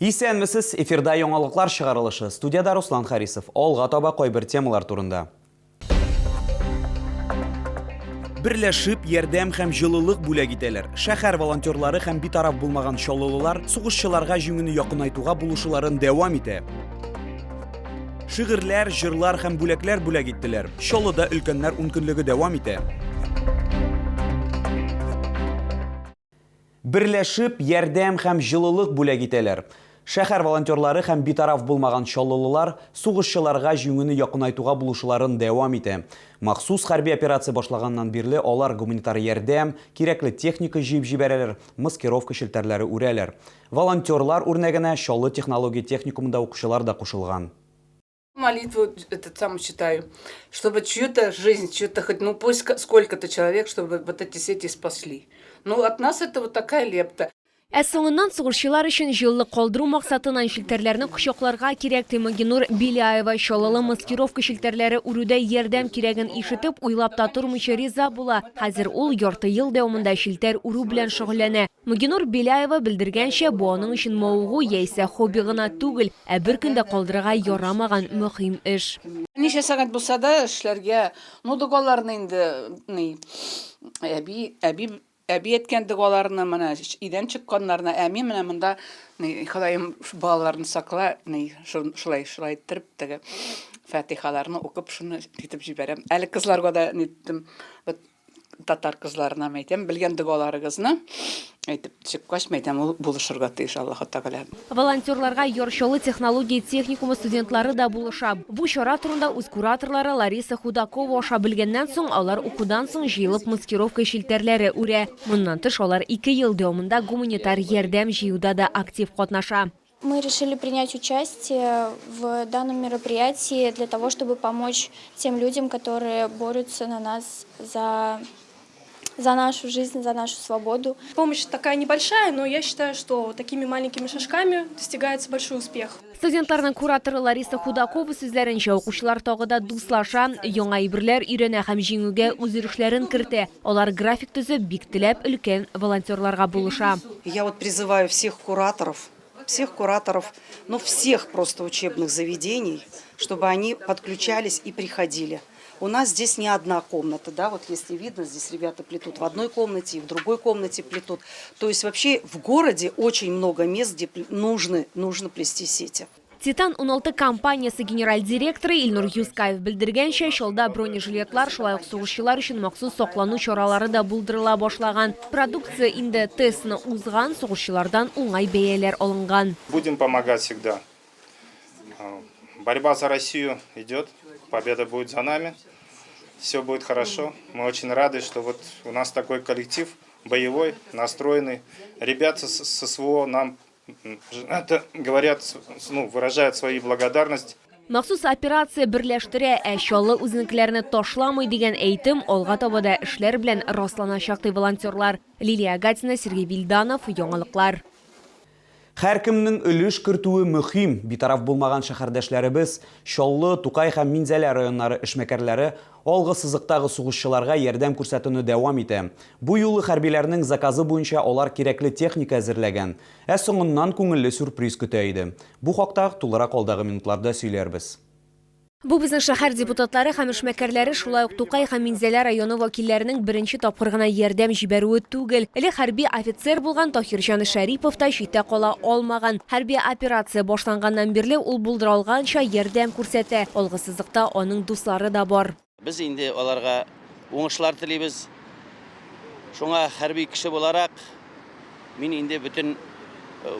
Исәнмесез, эфирда яңалыклар чыгарылышы. Студияда Руслан Харисов. Алга таба кайбер темалар турында. Берләшеп, ярдәм һәм җылылык бүләк итәләр. Шәһәр волонтерлары һәм битараф булмаган чаллылылар сугышчыларга җиңүне якынайтуга булышуларын дәвам итә. Шигырьләр, җырлар һәм бүләкләр бүләк иттеләр. Чаллыда өлкәннәр 10 көнлеге дәвам итә. Берләшеп, ярдәм һәм җылылык бүләк итәләр. Шәһәр волонтерлары һәм битараф булмаган чаллылылар сугышчыларга җиңүне якынайтуга булышуларын дәвам итә. Махсус хәрби операция башлаганнан бирле алар гуманитар ярдәм, кирәкле техника җыеп җибәрәләр, маскировка челтәрләре үрәләр. Волонтерлар үрнәгенә Чаллы технология техникумында укучылар да кушылган. Молитву сам читаю, чтобы чью-то жизнь, чью-то хоть, пусть сколько-то человек, чтобы вот эти сети спасли. От нас это вот такая лепта. Соңыннан сугышчылар өчен җылылык калдыру максатыннан шелтәрләрне кочакларга кирәк Магинур Беляева Чаллы маскировка шелтәрләре үрүдә ярдәм кирәген ишетеп уйлап та тормыйча риза була. Хәзер ул ярты ел дәвамында шелтәр үрү белән шөгыльләнә. Магинур Беляева белдергәнчә, бу аның өчен мавыгу яисә хобби гына түгел, ә бер көндә калдырырга ярамаган мөһим эш. Ничә сәгать булса да эшләргә, догаларны инде әби әйткәндек аларны менә идән чыкканнарны әми менә монда Ходаем балаларны сакла, шулай иттереп теге Фатихаларны укып шуны итеп җибәрәм. Әле кызларга да ниттем, татар кызларына әйтәм, белгән догаларыгызны әйтеп чыккач әйтәм, ул булышырга тиеш Аллаһу Тәгалә. Волонтерларга Чаллы технология техникумы студентлары да булыша. Бу чара турында үз кураторлары Лариса Худакова аша белгәннән соң, алар укудан соң җыелып маскировка шелтәрләре үрә. Моннан тыш алар 2 ел дәвамында гуманитар ярдәм җыюда да актив катнаша. Мы решили принять участие в данном мероприятии для того, чтобы помочь тем людям, которые борются на нас за нашу жизнь, за нашу свободу. Помощь такая небольшая, но я считаю, что такими маленькими шажками достигается большой успех. Студентларның кураторы Лариса Худакова сүзләренчә, укучылар тагы да дуслаша, яңа әйберләр өйрәнә һәм җиңүгә үзерешләрен кертә. Алар график төзеп, бик теләп өлкән волонтерларга булыша. Я призываю всех кураторов, всех просто учебных заведений, чтобы они подключались и приходили. У нас здесь не одна комната, да, вот если видно, здесь ребята плетут в одной комнате и в другой комнате плетут. То есть вообще в городе очень много мест, где нужно плести сети. Титан 16 компаниясы генераль директоры Илнур Юскаев белдергәнчә, Чаллыда бронежилетлар, шулай ук сугышчылар өчен махсус саклану чаралары да булдырыла башлаган. Продукция инде тестны узган, сугышчылардан уңай бәяләр алынган. Будем помогать всегда. Борьба за Россию идет, победа будет за нами. Все будет хорошо. Мы очень рады, что вот у нас такой коллектив боевой, настроенный. Ребята со СВО нам это говорят, выражают свою благодарность. Махсус операция берләштерә, Чаллы үзенекләрне ташламый дигән әйтем алга таба да эшләр белән расланачак ди волонтерлар. Лилия Гатина, Сергей Вильданов, яңалыклар. Һәркемнең өлеш кертүе мөһим. Битараф булмаган шәһәрдәшләребез, Чаллы, Тукай һәм Минзәлә районнары эшмәкәрләре алгы сызыктагы сугышчыларга ярдәм күрсәтүне дәвам итә. Бу юлы хәрбиләрнең заказы буенча алар кирәкле техника әзерләгән. Соңыннан күңелле сюрприз көтә иде. Бу хакта тулырак алдагы минутларда сөйләрбез. Бу безнең шәһәр депутатлары һәм эшмәкәрләре, шулай ук Тукай һәм Минзәлә районы вәкилләренең беренче тапкыр гына ярдәм җибәрүе түгел. Әле хәрби офицер булган Таһирҗан Шәрипов та читтә кала алмаган. Хәрби операция башланганнан бирле ул булдыра алганча ярдәм күрсәтә. Алгы сызыкта аның дуслары да бар. Без инде аларга уңышлар телибез. Шуңа хәрби кеше буларак, мин инде бүтән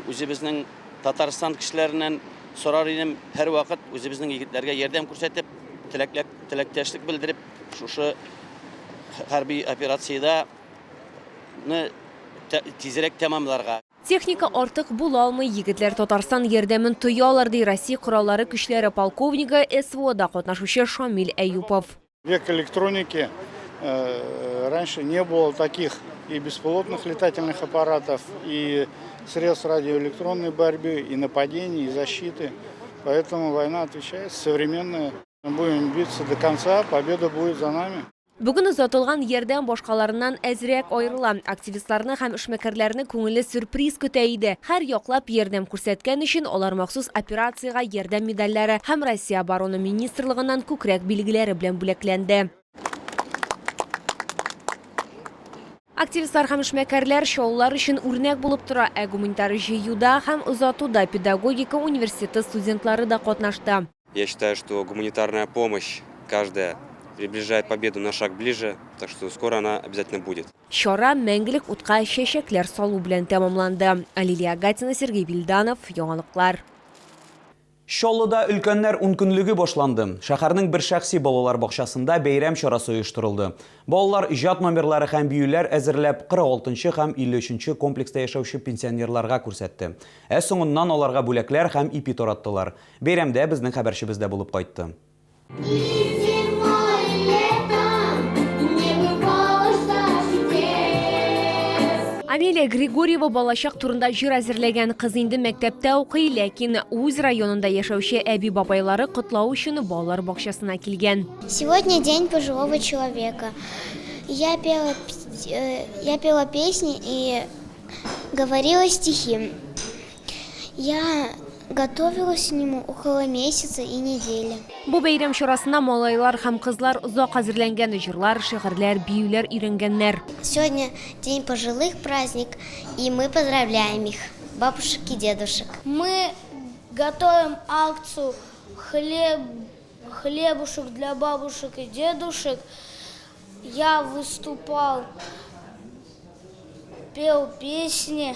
үзебезнең Татарстан кешеләреннән сорар идем, һәр вакыт үзебезнең егетләргә ярдәм күрсәтеп, теләктәшлек белдереп, шушы хәрби операциядә тизрәк тәмамларга. Техника артык була алмый, егетләр Татарстан ярдәмен тоялар ди Россия кораллары көчләре полковнигы СВОда катнашучы Шамил Әюпов. Век электроники, раньше не было таких и беспилотных летательных аппаратов, и средств радиоэлектронной борьбы, и нападений, и защиты. Поэтому война отвечает современная. Мы будем биться до конца, победа будет за нами. Бүген озатылган ярдәм башкаларыннан әзрәк аерыла. Активистларны һәм эшмәкәрләрне күңелле сюрприз көтә иде. Һәр яклап ярдәм күрсәткән өчен алар махсус операциягә ярдәм медальләре һәм Россия оборона министрлыгыннан күкрәк билгеләре белән бүләкләнде. Активистлар һәм эшмәкәрләр шоулар өчен үрнәк булып тора. Гуманитар җыюда һәм озатуда педагогика университеты студентлары да катнашты. Я считаю, что гуманитарная помощь каждая приближает победу на шаг ближе, так что скоро она обязательно будет. Чара мәңгелек утка чәчәкләр салу белән тәмамланды. Лилия Гатина, Сергей Вильданов, яңалыклар. Чаллыда өлкәннәр 10 көнлеге башланды. Шәһәрнең бер шәхси балалар бакчасында бәйрәм чарасы оештырылды. Балалар иҗат номерлары һәм биюләр әзерләп 46-нчы һәм 53-нчы комплекста яшәүче пенсионерларга күрсәтте. Соңыннан аларга бүләкләр һәм ипи тараттылар. Бәйрәмдә безнең хәбәрчебез дә булып кайтты. Амелия Григорьева балачак турында җыр әзерләгән кыз инде мәктәптә укый, ләкин үз районында яшәүче әби-бабайлары котлау өчен балалар бакчасына килгән. Сегодня день пожилого человека. Я пела песни и говорила стихи. Я готовилась к нему около месяца и недели. Бу бәйрәм чарасына малайлар һәм кызлар озак әзерләнгән җырлар, шигырьләр, биюләр өйрәнгәннәр. Сегодня день пожилых праздник, и мы поздравляем их, бабушек и дедушек. Мы готовим акцию хлебушек для бабушек и дедушек. Я выступал, пел песни,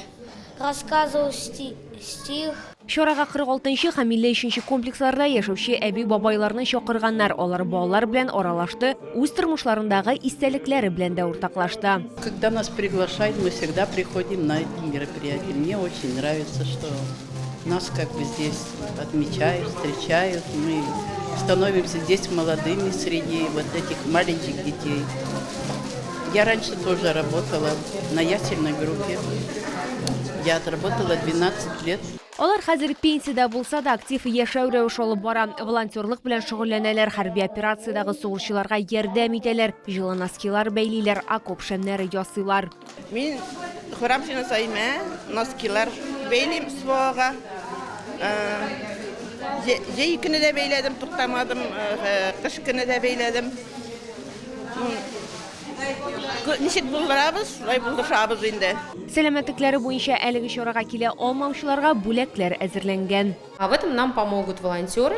рассказывал стих. Чарага 46-нчы һәм 53-нчы комплексларда яшәүче әби-бабайларны чакырганнар. Алар балалар белән аралашты, үз тормышларындагы истәлекләре белән дә уртаклашты. Когда нас приглашают, мы всегда приходим на эти мероприятия. Мне очень нравится, что нас как бы здесь отмечают, встречают. Мы становимся здесь молодыми среди вот этих маленьких детей. Я раньше тоже работала на ясельной группе. Я отработала 12 лет. Алар хәзер пенсиядә булса да актив яшәү рәвеше алып бара. Волонтерлык белән шөгыльләнәләр, хәрби операциядагы сугышчыларга ярдәм итәләр, җылы носкилар бәйлиләр, окоп шәмнәре ясыйлар. Мин хөрәмчене сайма, носкилар бәйлим суга. Җәй көне дә бәйләдем, туктамадым, кыш көне дә бәйләдем. Ничек булдырабыз, шулай булдырабыз инде. Сәламәтлекләре буенча әлеге чарага килә алмаучыларга бүләкләр әзерләнгән. А в этом нам помогут волонтеры,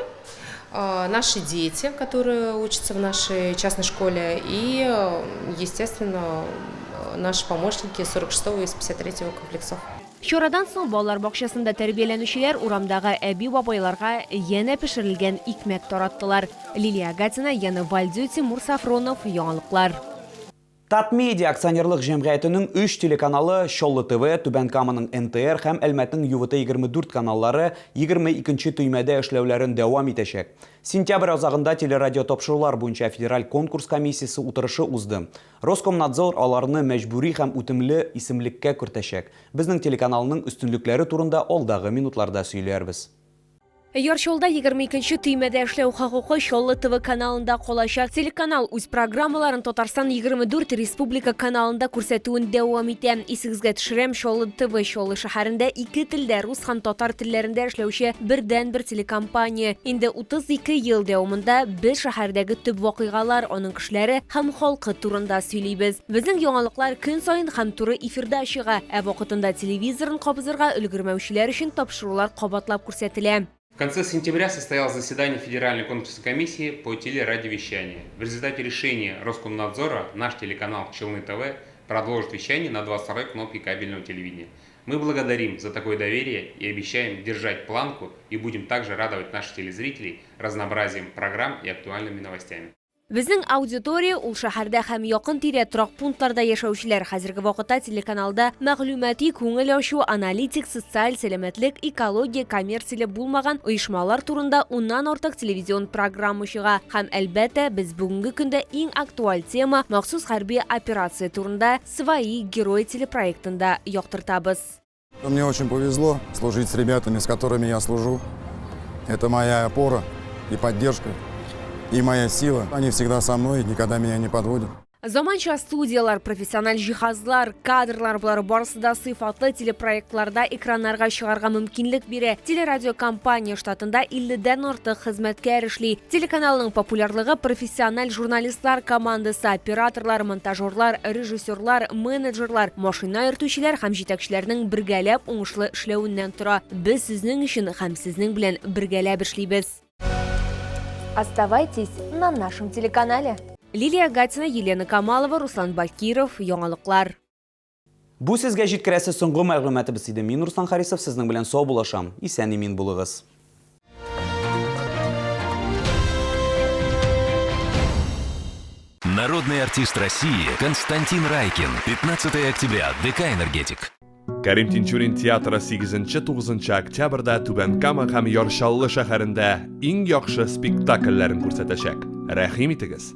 наши дети, которые учатся в нашей частной школе, и, естественно, наши помощники 46-го и 53-го комплексов. Чарадан соң балалар бакчасында тәрбияләнүчеләр урамдагы әби-бабайларга янә пешерелгән икмәк тараттылар. Лилия Гатина, Яна Вальдю, Тимур Сафронов, яңалыклар. Татмедиа акционерлык җәмгыятенең 3 телеканалы Чаллы ТВ, Түбән Каманың НТР һәм Әлмәтнең ЮВТ-24 каналлары 22-нче төймәдә эшләүләрен дәвам итәчәк. Сентябрь азагында телерадио тапшырулар буенча федераль конкурс комиссиясе утырышы узды. Роскомнадзор аларны мәҗбүри һәм үтемле исемлеккә кертәчәк. Безнең телеканалның өстенлекләре турында алдагы минутларда сөйләрбез. Ярчалда 22-нче төймәдә эшләү хокукы Чаллы ТВ каналында калачак. Телеканал үз программаларын Татарстан 24 республика каналында күрсәтүен дәвам итә. Исегезгә төшерәм, Чаллы ТВ Чаллы шәһәрендә 2 телдә, рус һәм татар телләрендә эшләүче бердән-бер телекомпания. Инде 32 ел дәвамында без шәһәрдәге төп вакыйгалар, аның кешеләре һәм халкы турында сөйлибез. Безнең яңалыклар көн саен һәм туры эфирда чыга. Вакытында телевизорын кабызырга өлгермәүчеләр өчен тапшырулар кабатлап күрсәтелә. В конце сентября состоялось заседание Федеральной конкурсной комиссии по телерадиовещанию. В результате решения Роскомнадзора наш телеканал Чаллы ТВ продолжит вещание на 22-й кнопке кабельного телевидения. Мы благодарим за такое доверие и обещаем держать планку и будем также радовать наших телезрителей разнообразием программ и актуальными новостями. Безнең аудитория ул шәһәрдә һәм якын тирә торак пунктларда яшәүчеләр. Хәзерге вакытта телеканалда мәгълүмати, күңел ачу, аналитик, социаль сәламәтлек, экология, коммерцияле булмаган оешмалар турында 10-нан артык телевизион программа чыга. Һәм әлбәттә без бүгенге көндә иң актуаль тема махсус хәрби операция турында «Свои герои» телепроектында яктыртабыз. Мне очень повезло служить с ребятами, с которыми я служу. Это моя опора и поддержка. и моя сила. Они всегда со мной, никогда меня не подводят. Заманча студиялар, профессиональ жиһазлар, кадрлар булар барысы да сыйфатлы телепроектларда экраннарга чыгарга мөмкинлек бирә. Телерадиокомпания штатында 50дән артык хезмәткәр эшли. Телеканалның популярлыгы профессиональ журналистлар командасы, операторлар, монтажерлар, режиссерлар, менеджерлар, машина йөртүчеләр һәм җитәкчеләрнең бергәләп уңышлы эшләвеннән тора. Без сезнең өчен һәм сезнең белән бергәләп эшлибез. Оставайтесь на нашем телеканале. Лилия Гатина, Елена Камалова, Руслан Бакиров, Яңалыклар. Бу сезгә җиткерәсе соңгы мәгълүматыбыз иде. Мин Руслан Харисов, сезнең белән сау булашам. Исән-имин булыгыз. Народный артист России Константин Райкин. 15 октября. ДК «Энергетик». Кәрим Тинчурин театры 8-9 октябрьдә Түбән Кама һәм Яршаллы шәһәрендә иң яхшы спектакльләрен күрсәтәчәк. Рәхим итегез.